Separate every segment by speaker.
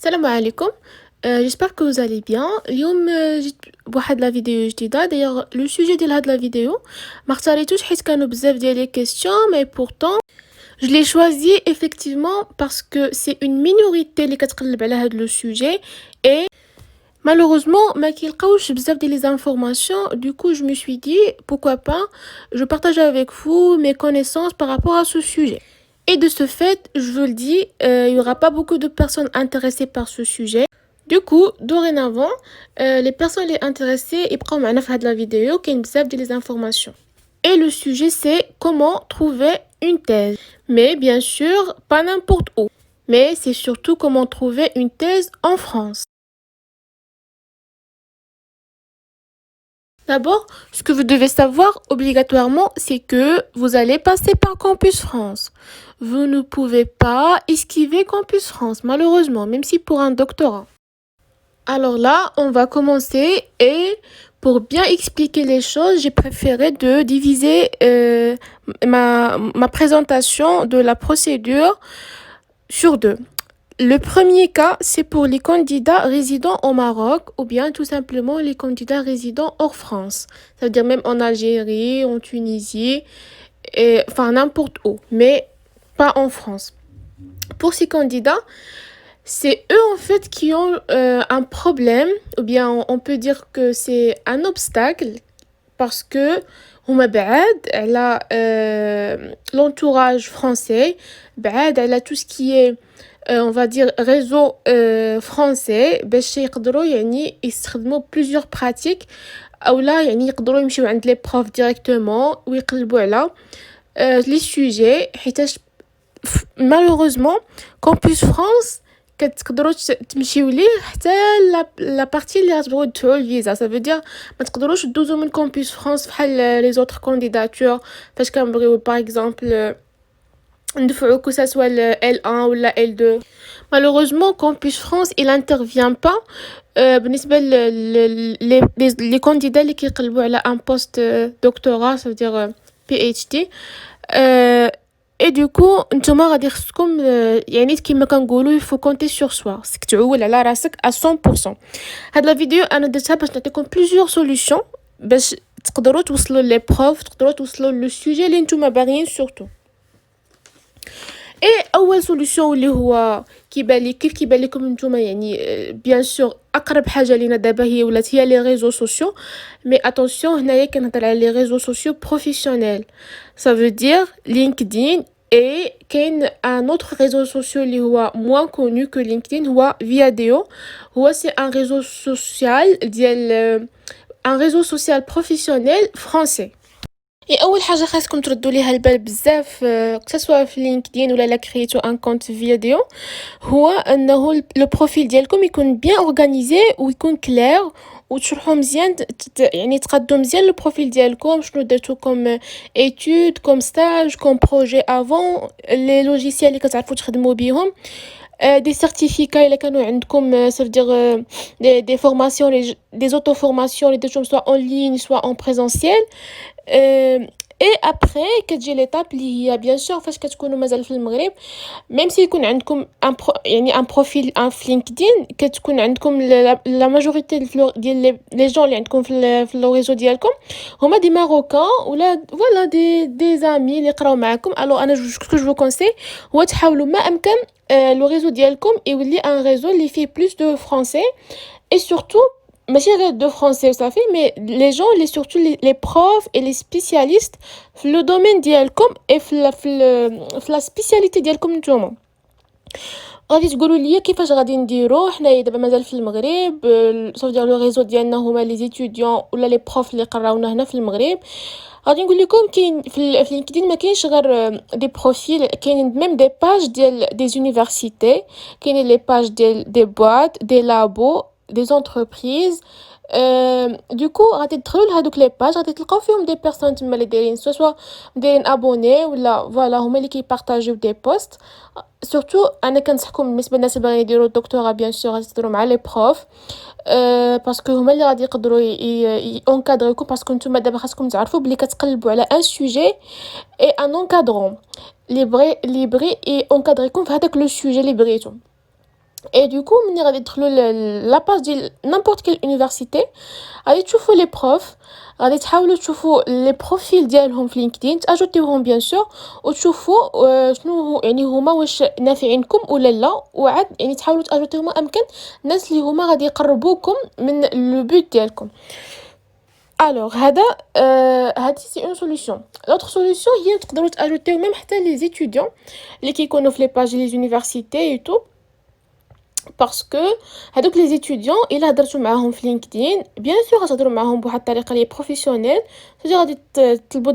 Speaker 1: Salam alaikum. J'espère que vous allez bien. اليوم جيت بواحد لا فيديو جديدة. D'ailleurs le sujet ديال هاد لا فيديو ما اختاريتوش حيت كانوا بزاف ديال لي questions, mais pourtant je l'ai choisi effectivement parce que c'est une minorité اللي كتقلب على هاد le sujet et malheureusement ما كيلقاوش بزاف ديال les informations. Du coup je me suis dit pourquoi pas je partage avec vous mes connaissances par rapport à ce sujet. Et de ce fait, je vous le dis, il y aura pas beaucoup de personnes intéressées par ce sujet. Du coup, dorénavant, les personnes les intéressées, ils prennent معنا في هاد la vidéo qui a بزاف ديال les informations. Et le sujet, c'est comment trouver une thèse. Mais bien sûr, pas n'importe où. Mais c'est surtout comment trouver une thèse en France. D'abord, ce que vous devez savoir obligatoirement, c'est que vous allez passer par Campus France. Vous ne pouvez pas esquiver Campus France, malheureusement, même si pour un doctorat. Alors là, on va commencer et pour bien expliquer les choses, j'ai préféré de diviser ma présentation de la procédure sur deux. Le premier cas, c'est pour les candidats résidant au Maroc ou bien tout simplement les candidats résidant hors France. Ça veut dire même en Algérie, en Tunisie, enfin n'importe où, mais pas en France. Pour ces candidats, c'est eux en fait qui ont un problème, ou bien on peut dire que c'est un obstacle parce que هما بعاد على l'entourage français, بعاد على tout ce qui est on va dire réseau français باش يقدروا يعني يستخدموا plusieurs pratiques اولا يعني يقدروا يمشيو عند les profs directement ويقلبوا على les sujets حيتاش malheureusement Campus France كتقدروا تمشيو ليه حتى لا بارتي اللي غتبغيو تدفعوا الفيزا. Ça veut dire ما تقدروش تدوزو من Campus France بحال les autres candidatures فاش كنبغيو par exemple ندفعو que ça soit le L1 ou la L2. Malheureusement Campus France il intervient pas بالنسبة les candidats اللي كيقلبوا على un poste doctorat, ça veut dire PhD. Et du coup نتوما غادي خصكم يعني كيما كنقولوا il faut compter sur soi, خصك تعول على راسك à 100%. هاد لا فيديو انا درتها باش نعطيكم plusieurs solutions باش تقدروا توصلوا لي بروف, تقدروا توصلوا لو سوجي اللي نتوما باغيين surtout. اي اول سوليوشن اللي هو كيبان لكم نتوما يعني بيان سور اقرب حاجه لينا دابا هي ولات هي لي ريزو سوسيو. مي اتونسيون هنايا كنهضر على لي ريزو سوسيو بروفيسيونيل, ça veut dire LinkedIn. et كاين un autre réseau social اللي هو moins connu que LinkedIn هو Viadeo. هو c'est un réseau social ديال un réseau social professionnel français. اول حاجه خاصكم تردوا ليها البال بزاف كسوا في لينكدين ولا لا كريتو ان كونت فيديو هو انه لو بروفيل ديالكم يكون بيان اورغانيزي ويكون كلير وتشرحوا مزيان يعني تقادوا مزيان لو بروفيل ديالكم شنو درتو كوم ايتود كوم ستاج كوم بروجي افون لي لوجيسيال اللي كتعرفوا تخدموا بيهم des certificats الا كانوا عندكم ça veut dire des formations des auto formations les deux soit en ligne soit en présentiel. et après كتجي ليطاب اللي هي بيان سور فاش كتكونوا مازال في المغرب ميم سي يكون عندكم يعني ان بروفيل في لينكدين كتكون عندكم لا ماجوريتي ديال لي جون اللي عندكم في لو ريزو ديالكم هما دي ماروكان ولا فوالا دي زامي اللي قراو معاكم. الو انا جو جو كونساي هو تحاولوا ما امكن لو ريزو ديالكم يولي ان ريزو اللي فيه بلوس دو فرونسي et surtout ماشي غير دو فرونسي صافي مي لي جون لي سورتو لي بروف اي لي سبيسياليست في لو دومين ديالكم اي في لا سبيسياليتي ديالكم نتوما. غادي تقولوا لي كيفاش غادي نديرو حنايا دابا مازال في المغرب صافي ديال لو ريزو ديالنا هما لي زيتيديون ولا لي بروف اللي قراونا هنا في المغرب. غادي نقول لكم كاين في لينكدين ما كاينش غير دي بروفيل كاين ميم دي باج ديال دي يونيفرسيتي كاين لي باج ديال دي بواط دي لابو des entreprises. Du coup غادي تدخلوا لهادوك لي باج غادي تلقاو فيهم دي بيرسون تما اللي دايرين سوا دايرين ابوني ولا فوالا هما اللي كيبارطاجيو دي بوست. سورتو انا كنصحكم بالنسبه للناس اللي باغيين يديروا الدكتوراه بيان سور غادي تهضروا مع لي بروف باسكو هما اللي غادي يقدروا يونكادريوكم باسكو نتوما دابا خاصكم تعرفوا بلي كتقلبوا على ان سوجي اي ان انكادرون اللي بغي اونكادريكم في هذاك لو سوجي اللي بغيتو. Et du coup ملي غادي تدخلوا لا باج ديال n'importe quelle université غادي تشوفوا لي بروف غادي تحاولوا تشوفوا لي بروفيل ديالهم في لينكدين تاجوتيوهم بيان سور وتشوفوا شنو يعني هما واش نافعينكم ولا لا وعاد يعني تحاولوا تاجوتيوهم امكن الناس اللي هما غادي يقربوكم من لو بوت ديالكم. الوغ هذا هادي سي اون سوليوشن. لوطر سوليوشن هي تقدروا تاجوتيو ميم حتى لي زيتيديون اللي كيكونوا في لي باج لي زونيفرسيتي اي تو باسكو هادوك لي زيتيديون الا هضرتوا معاهم في لينكدين بيان سور غتهضروا معاهم بواحد الطريقه لي بروفيسيونيل سيتي غادي تطلبوا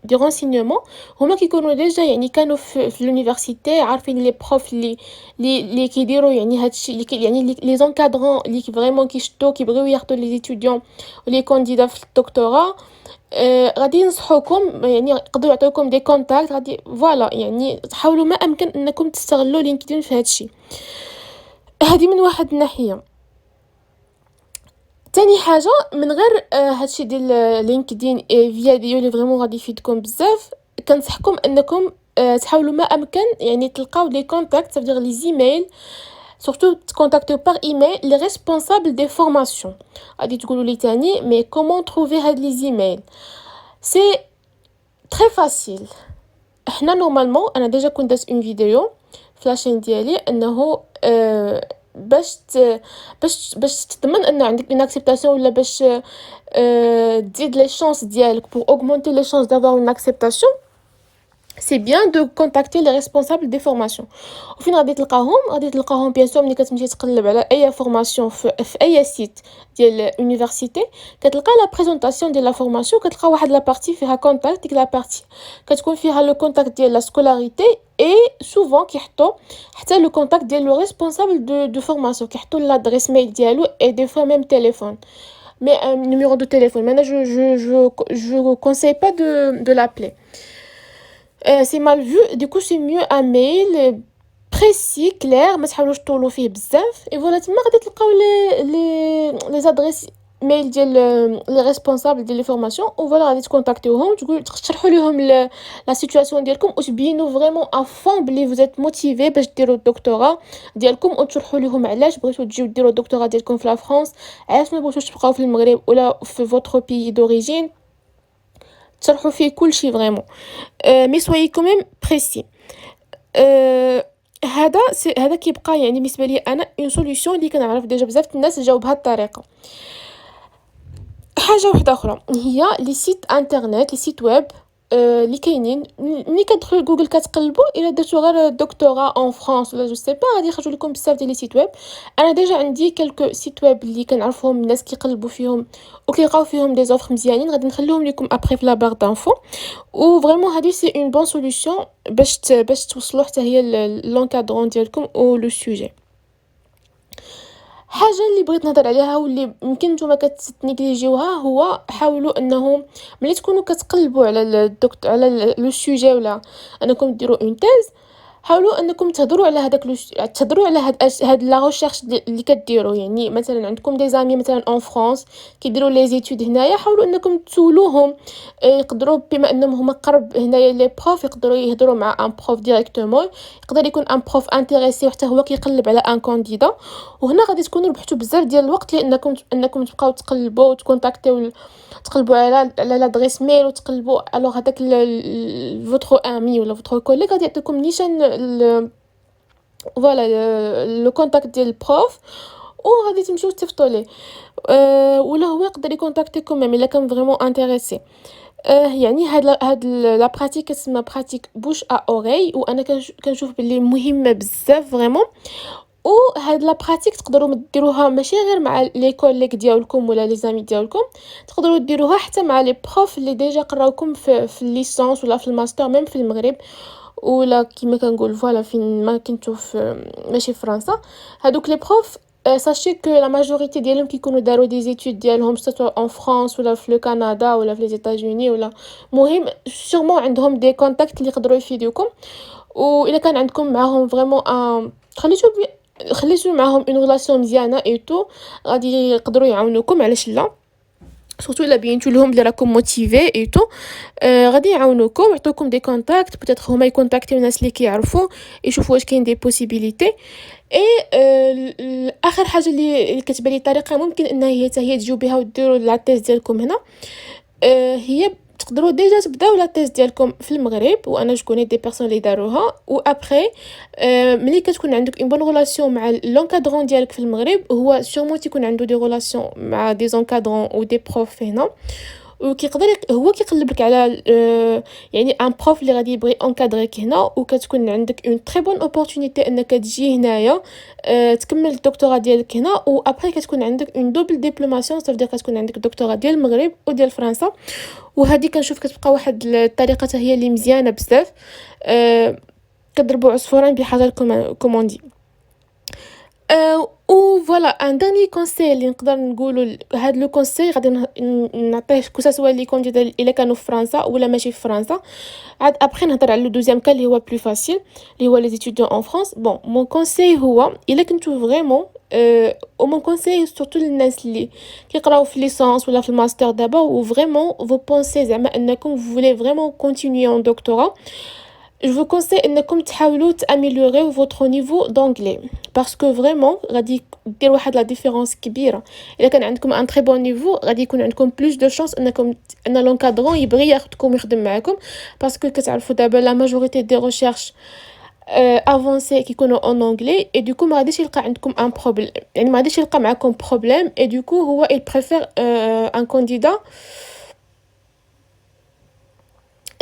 Speaker 1: دي رونسينيومون هما كيكونوا ديجا يعني كانوا في لونيفرسيتي عارفين لي بروف اللي كيديروا يعني هادشي اللي يعني لي زونكادرون اللي فريمون كيشدو كيبغيو ياخذوا لي زيتيديون ولي كانديدا في الدكتوراه. غادي ينصحوكم يعني يقدروا يعطيوكم دي كونتاكت غادي فوالا يعني تحاولوا ما امكن انكم تستغلوا لينكدين في هادشي. هذه من واحد الناحيه. تاني حاجه من غير هادشي ديال لينكدين فيا ديو اللي فريمون غادي يفيدكم بزاف كنصحكم انكم تحاولوا ما امكن يعني تلقاو دي كونتاكت صافي لي زيميل surtout contacter par email les responsables des formations. غادي تقولوا لي تاني mais comment trouver هاد les emails c'est très facile. احنا نورمالمون انا ديجا كنت درت اون فيديو في لاشين ديالي انه باش تضمن ان عندك une acceptation ولا باش تزيد لي شانس ديالك pour augmenter les chances d'avoir une acceptation c'est bien de contacter les responsables des formations. وفين غادي تلقاهم bien sûr ملي كتمشي تقلب على اي فورماسيون في اي سيت ديال université كتلقى لا بريزونطاسيون ديال لا فورماسيون كتلقى واحد لا بارتي فيها كونتاكت ديك لا بارتي كتكون فيها لو كونتاكت ديال لا سكولاريتي اي سوفون كيحطوا حتى لو كونتاكت ديال لو ريسبونسابل دو فورماسيون كيحطوا لادريس ميل ديالو اي دي فوا ميم تيليفون mais un numéro de téléphone. Maintenant, je conseille pas de l'appeler. C'est mal vu. Du coup, c'est mieux un mail précis, clair. ما تحاولوش تطولوا فيه بزاف. Et voilà, تما غادي تلقاو les adresses mail ديال les responsables ديال les formations. و voilà غادي تكونتاكتيوهم تشرحوا لهم la situation ديالكم وتبينوا vraiment à fond بلي vous êtes motivé باش ديروا الدكتوراه ديالكم وتشرحوا لهم علاش بغيتوا تجيو ديروا الدكتوراه ديالكم في لا فرنسا علاش ما بغيتوش تبقاو في المغرب ولا في votre pays d'origine تشرحوا فيه كل شيء فريمون مي سوي كوميم بريسي. هذا كيبقى يعني بالنسبه لي انا اون سوليوشن اللي كنعرف ديجا بزاف الناس جاوا بهذه الطريقه. حاجه واحده اخرى هي لي سيت انترنت لي سيت ويب اللي كاينين ملي كتدخلوا لجوجل كتقلبوا الا درتوا غير دكتوراه اون فرانس ولا جو سي با غادي يخرجوا لكم بزاف ديال لي سيت ويب. انا ديجا عندي كلكو سيت ويب اللي كنعرفهم الناس كيقلبوا فيهم وكيلقاو فيهم دي زوفر مزيانين غادي نخليهم لكم ابري في لا بار دانفو. و فريمون هذه سي اون بون سوليوشن باش توصلوا حتى هي لونكادرون ديالكم او لو سوجي. حاجه اللي بغيت نهضر عليها واللي يمكن نتوما كتنيجليجيوها هو حاولوا انه ملي تكونوا كتقلبوا على الدكتور على لو سوجي ولا انكم ديروا اون تيز حاولوا انكم تهضروا على هذاك تهضروا على هاد لا ريشيرش اللي كديروا. يعني مثلا عندكم دي زامي مثلا اون فرانس كيديروا لي زيتود هنايا حاولوا انكم تسولوهم يقدروا بما انهم هما قرب هنايا لي بروف يقدروا يهضروا مع ان بروف ديريكتومون يقدر يكون ان بروف انتريسي وحتى هو كيقلب على ان كانديدا وهنا غادي تكونوا ربحتوا بزاف ديال الوقت لانكم تبقاو تقلبوا وتكونتاكتيو تقلبوا على لادريس ميل وتقلبوا الوغ هذاك فوتر امي ولا فوتر كوليغ غادي يعطيكم نيشان فوالا لو كونتاكت ديال البروف وغادي تمشيو تفطوا ليه ولا هو يقدر يكونتاكتيكم الا كان فريمون انتريسي. يعني هاد لا براتيك كتسمى براتيك بوش ا اوري وانا كنشوف باللي مهمه بزاف فريمون. وهاد لا براتيك تقدروا ديروها ماشي غير مع لي كوليك ديالكم ولا لي زامي ديالكم تقدروا ديروها حتى مع لي بروف اللي ديجا قراوكم في الليسانس ولا في الماستر ميم في المغرب ولا كيما كنقول فوالا فين ما كنتو ماشي في فرنسا. هادوك لي بروف sachez que la majorité ديالهم كيكونوا داروا دي زيتود ديالهم سواء en France ولا في كندا ولا في لي ايتاجوني ولا مهم sûrement عندهم دي كونتاكت اللي يقدروا يفيدوكم. واذا كان عندكم معاهم فريمون خليتو معاهم اون ريلاسيون مزيانه اي تو غادي يقدروا يعاونوكم علاش لا. surtout إلا بينتو لهم بلي راكم موتيفي اي تو. غادي يعاونوكم يعطوكم دي كونتاكت بوتيتر هما يكونتاكتيو الناس اللي كيعرفوا يشوفوا واش كاين دي بوسيبيليتي. اي اخر حاجه اللي كتبان لي طريقه ممكن انها هي تجيو بها وديروا لا تيست ديالكم هنا. هي تقدروا ديجا تبداو لا تيست ديالكم في المغرب، وانا جكوني دي بيرسون اللي داروها. و ابري ملي كتكون عندك اون بون ريلاسيون مع لونكادرون ديالك في المغرب، هو سورمون تيكون عنده دي ريلاسيون مع دي زونكادرون و دي بروف هنا، وكيقدر هو كيقلب لك على يعني ان بروف اللي غادي يبغي انكادريك هنا، وكتكون عندك اون تري بون اوبورتونيتي انك تجي هنايا تكمل الدكتوراه ديالك هنا. و ابري كتكون عندك اون دوبل ديبلوماسيون، صافي كتكون عندك الدكتوراه ديال المغرب وديال فرنسا. وهذه كنشوف كتبقى واحد الطريقه حتى هي اللي مزيانه بزاف. كضربوا عصفورين بحجر كوموندي. و فوالا ان داني كونساي اللي نقدر نقولوا، هاد لو كونساي غادي نعطيه كو سوا لي كونديدا الا كانوا في فرنسا ولا ماشي في فرنسا. عاد ابري نهضر على لو دوزيام كان اللي هو بلو فاسيل اللي هو لي ستوديون ان فرانس. بون مون كونساي هو الا كنتو فريمون او مون كونساي سورتو للناس اللي كيقراو في ليسانس ولا في الماستر دابا و فريمون فو بونسي زعما انكم فولي فريمون كونتينيو ان دكتوراه. Je vous conseille انكم تحاولوا تاميليوريو votre niveau d'anglais parce que vraiment غادي دير واحد لا ديفيرونس كبيره. الا كان عندكم ان تري بون نيفو غادي يكون عندكم بلوس دو شانس انكم ان لونكادرون يبغي ياخذكم يخدم معكم، باسكو كتعرفوا دابا لا ماجوريتي دي ريشيرش افونسي كيكونوا اون انجلي اي دوكو ما غاديش يلقى عندكم ان بروبليم، يعني ما غاديش يلقى معكم بروبليم. اي دوكو هو il préfère ان كانديدا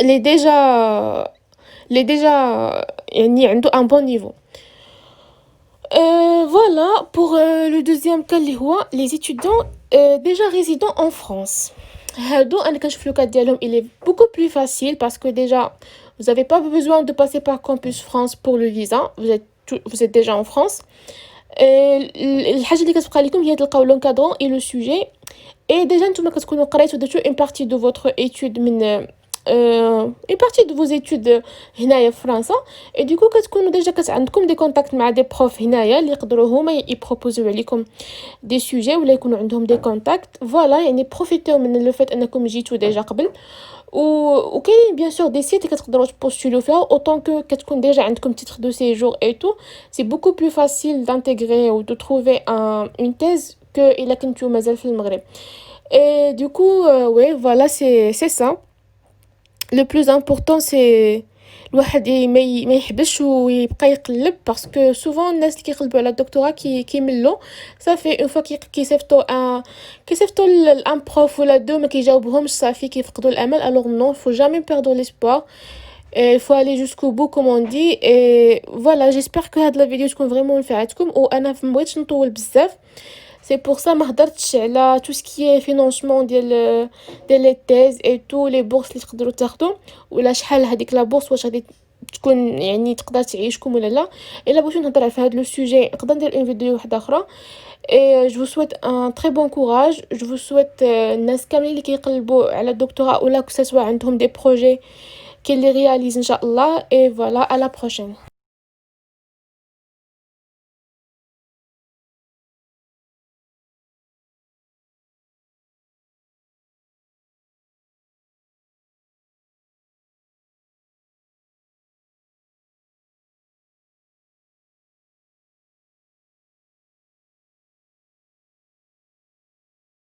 Speaker 1: اللي déjà يعني عنده un bon niveau. Voilà pour le deuxième cas اللي هو les étudiants déjà résidant en France. هادو انا كنشوف لو كاد ديالهم il est beaucoup plus facile parce que déjà vous avez pas besoin de passer par Campus France pour le visa, vous êtes déjà en France. الحاجه اللي كتبقى لكم هي تلقاو l'encadrement et le sujet. et déjà نتوما كتكونوا قريتو درتو une partie de votre étude من une partie de vos études هنايا في فرنسا. et du coup كتكونوا ديجا عندكم دي كونتاكت مع دي بروف هنايا اللي يقدروا هما يبروبوزيو عليكم دي سوجي ولا يكونوا عندهم دي كونتاكت. فوالا يعني بروفيتيو من لو فات انكم جيتو ديجا قبل. وكاين بيان سور دي سيت كتقدروا تبوستوليو فيها اوطون كو كتكون ديجا عندكم تيتر دو سيجور اي تو. سي بوكو بلو فاسيل دانتيغري او دو تروفي اون تيز كو الا كنتو مازال في المغرب. et du coup ouais voilà c'est ça. Le plus important c'est الواحد ما يحبش ويبقى يقلب باسكو سوفون الناس اللي كيقلبوا على الدكتوراه كيملوا صافي اون فوا كيصيفطوا الان بروف ولا دو ما كيجاوبهمش صافي كيفقدوا الامل. الوغ نو faut jamais perdre l'espoir, il faut aller jusqu'au bout comme on dit. et voilà j'espère que هاد لا فيديو تكون فريمون نفعتكم. وانا ما بغيتش نطول بزاف سي بور سا ما هضرتش على تو سكي فينانسمون ديال لي تيز اي تو لي بورس اللي تقدروا تاخذوا ولا شحال هذيك لا بورس واش غادي تكون يعني تقدر تعيشكم ولا لا. الا بغيتو نهضر على هذا لو سوجي نقدر ندير اون فيديو واحده اخرى. et je vous souhaite un très bon courage. je vous souhaite الناس كاملين اللي كيقلبوا على الدكتوراه ولا كو سوا عندهم دي بروجي كي لي رياليز ان شاء الله. et voilà à la prochaine.